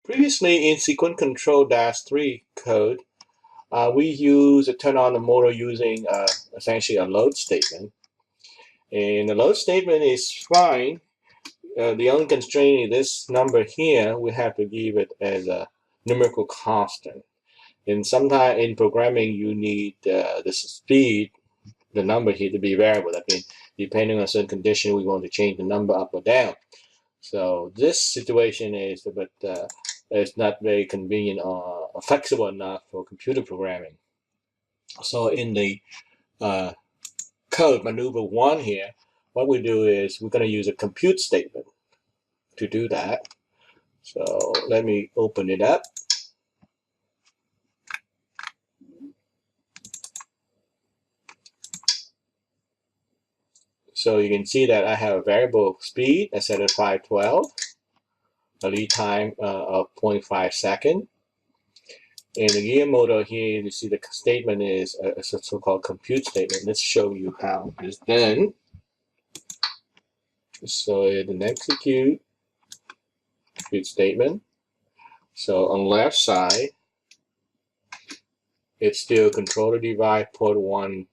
Previously in sequence control -3 code, we use a turn on the motor using essentially a load statement. And the load statement is fine. The only constraint is this number here, we have to give it as a numerical constant. And sometimes in programming, you need the speed, the number here, to be variable. That means depending on certain condition, we want to change the number up or down. So this situation is a bit it's not very convenient or flexible enough for computer programming. So in the code maneuver 1 here, what we do is we're going to use a compute statement to do that. So let me open it up. So you can see that I have a variable speed I set at 512, a lead time of 0.5 seconds. In the gear motor here, you see the statement is a so-called compute statement. Let's show you how it's done. So it's an execute compute statement. So on the left side, it's still controller device port 1,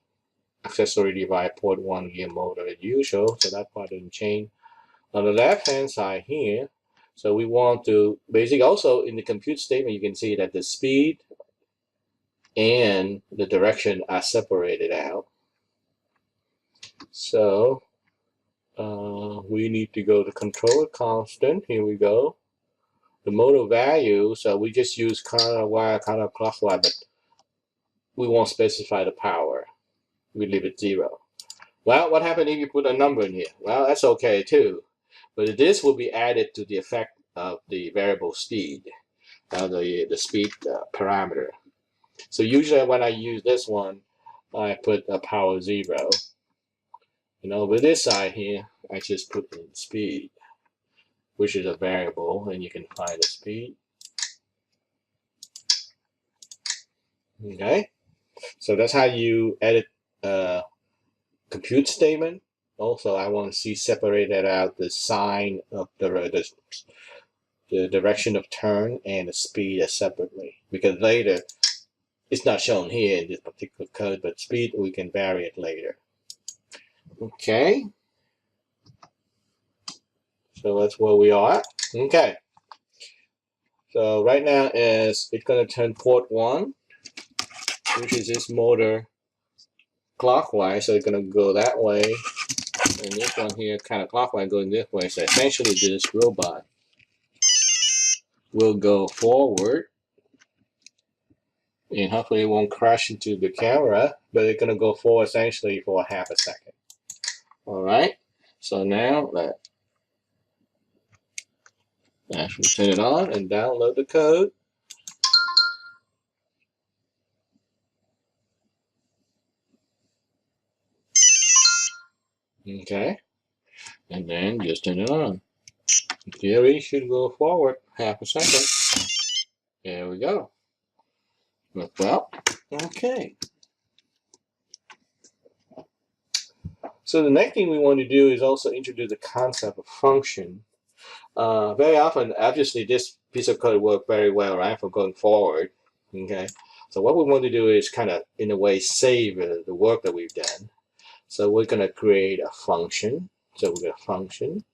accessory device port 1 gear motor as usual. So that part didn't change. On the left hand side here, so we want to basically also in the compute statement, you can see that the speed and the direction are separated out. So we need to go to controller constant. Here we go. The motor value, so we just use counterwire, counterclockwise, but we won't specify the power. We leave it 0. Well, what happens if you put a number in here? Well, that's okay too. But this will be added to the effect of the variable speed, the speed parameter. So usually when I use this one, I put a power 0. And over this side here, I just put in speed, which is a variable, and you can find the speed. Okay, so that's how you edit a compute statement. Also, I want to see separated out the sign of the direction of turn and the speed separately, because later it's not shown here in this particular code, but speed we can vary it later. Okay, so that's where we are. Okay, so right now is it's going to turn port 1, which is this motor clockwise, so it's going to go that way, and this one here kind of clockwise going this way. So essentially this robot will go forward, and hopefully it won't crash into the camera, but it's going to go forward essentially for half a second. All right, so now let's actually turn it on and download the code. Okay, and then just turn it on. In theory, should go forward half a second. There we go. Well, okay. So the next thing we want to do is also introduce the concept of function. Very often, obviously, this piece of code works very well, right, for going forward. Okay. So what we want to do is kind of, in a way, save the work that we've done. So we're going to create a function. So we're going to function,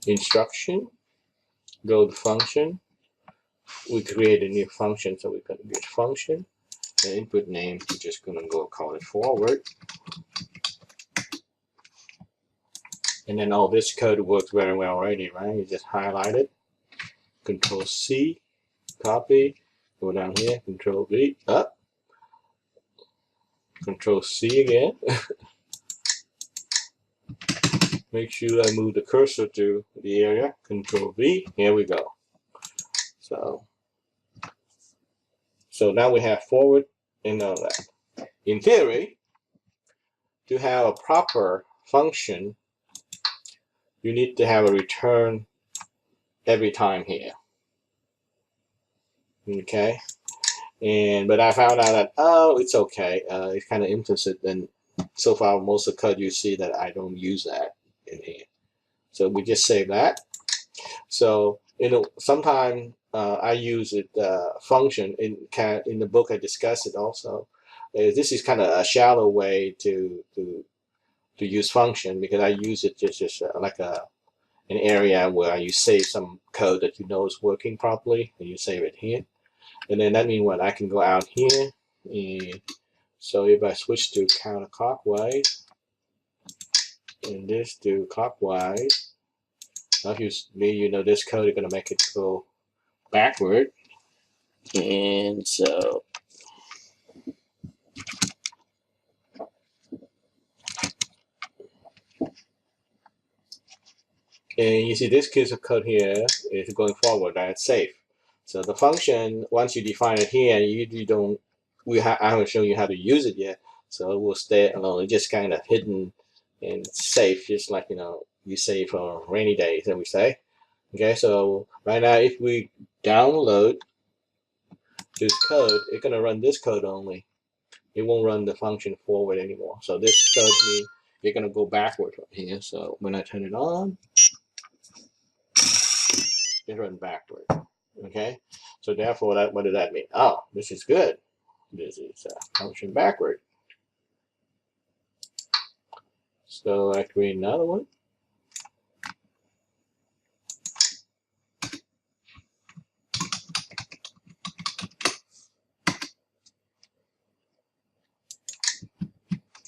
instruction, go to function. We create a new function, so we're going to get function. The input name, we're just going to go call it forward. And then all this code works very well already, right? You just highlight it, Control C, copy, go down here, Control V, up, Control C again. Make sure I move the cursor to the area, Control V, here we go. So now we have forward and all that. In theory, to have a proper function, you need to have a return every time here. Okay, but I found out that it's okay. It's kind of implicit, and so far most of the code you see that I don't use that in here. So we just save that. So sometimes I use it function in the book. I discuss it also. This is kind of a shallow way to use function because I use it just like an area where you save some code that you know is working properly, and you save it here. And then that means what I can go out here, and so if I switch to counterclockwise and this to clockwise, obviously you know this code is going to make it go backward. And so and you see this piece of code here is going forward, that's safe. So the function, once you define it here, you don't, I haven't shown you how to use it yet, so it will stay alone. It's just kind of hidden and safe, just like, you save for rainy days, as we say. Okay, so right now, if we download this code, it's going to run this code only. It won't run the function forward anymore. So this code means you're going to go backward from here. So when I turn it on, it runs backward. Okay, so therefore, what does that mean? Oh, this is good. This is function backward. So I create another one.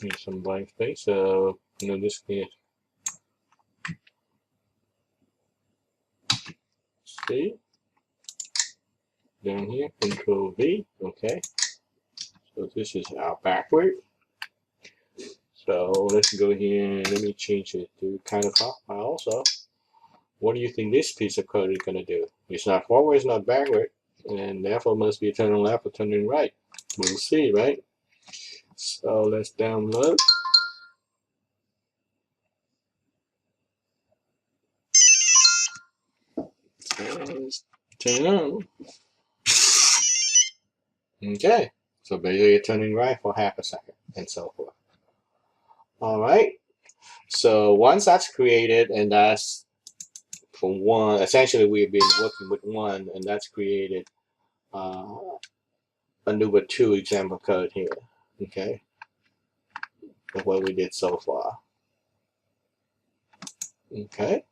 Here's some blank space. So this is C. Down here, Control V. Okay. So this is our backward. So let's go here and let me change it to counterclockwise also. What do you think this piece of code is going to do? It's not forward, it's not backward, and therefore must be turning left or turning right. We'll see, right? So let's download. And turn on. Okay, so basically you're turning right for half a second and so forth. All right, so once that's created, and that's for one, essentially we've been working with one, and that's created a number 2 example code here. Okay, of what we did so far. Okay,